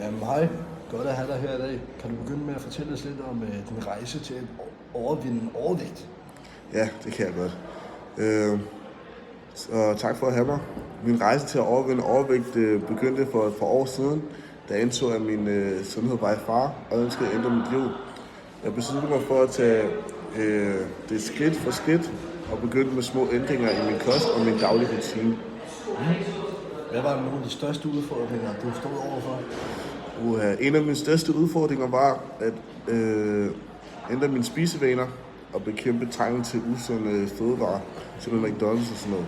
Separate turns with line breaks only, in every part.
Jamen hej, godt at have dig her i dag. Kan du begynde med at fortælle os lidt om din rejse til at overvinde overvægt?
Ja, det kan jeg godt. Så tak for at have mig. Min rejse til at overvinde overvægt begyndte for et par år siden, da jeg indså, at min sundhed var i fare, og jeg ønskede at ændre mit liv. Jeg besluttede mig for at tage det skridt for skridt og begynde med små ændringer i min kost og min daglige rutine.
Hvad var nogle af de største udfordringer, du stod overfor?
En af mine største udfordringer var at ændre mine spisevaner og bekæmpe trangen til usunde fødevarer, som McDonald's og sådan noget.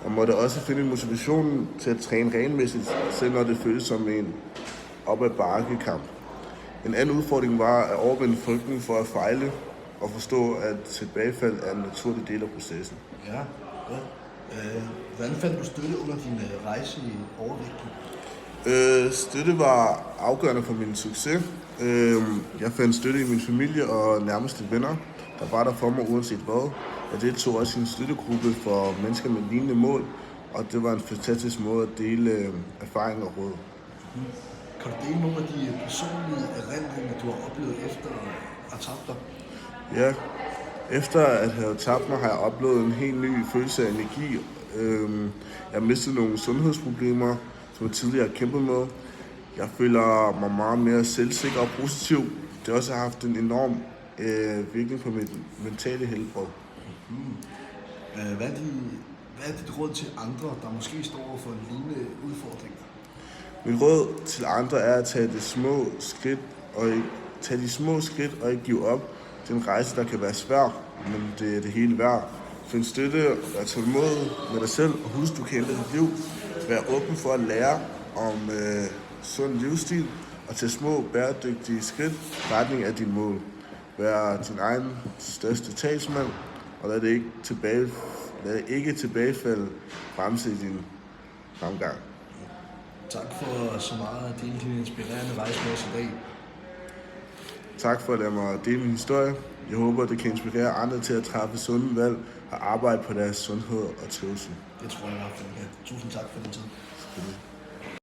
Jeg måtte også finde motivationen til at træne regelmæssigt, selv når det føltes som en op ad bakkekamp. En anden udfordring var at overvinde frygten for at fejle og forstå, at tilbagefald er en naturlig del af processen.
Ja. Hvordan fandt du støtte under din rejse i overvægten?
Støtte var afgørende for min succes. Jeg fandt støtte i min familie og nærmeste venner, der var der for mig uanset hvad. Jeg deltog også i en støttegruppe for mennesker med lignende mål, og det var en fantastisk måde at dele erfaringer og råd.
Kan du dele nogle af de personlige erindringer, du har oplevet efter at have tabt dig?
Ja, efter at have tabt mig, har jeg oplevet en helt ny følelse af energi. Jeg har mistet nogle sundhedsproblemer, som jeg tidligere har kæmpet med. Jeg føler mig meget mere selvsikker og positiv. Det har også haft en enorm virkning på mit mentale helbred.
Hvad er dit råd til andre, der måske står over for en lignende udfordring?
Mit råd til andre er at tage de små skridt og ikke give op. Det er en rejse, der kan være svær, men det er det hele værd. Find støtte og vær tålmodig med dig selv, og husk, du kan ændre dit liv. Vær åben for at lære om sund livsstil og tage små bæredygtige skridt i retning af din mål. Vær din egen største talsmand, og lad det ikke tilbagefalde bremse i din fremgang.
Tak for så meget at dele din inspirerende rejse med os i dag.
Tak for at lade mig dele min historie. Jeg håber, det kan inspirere andre til at træffe sunde valg og arbejde på deres sundhed og trivsel.
Det tror jeg i hvert fald. Tusind tak for din tid.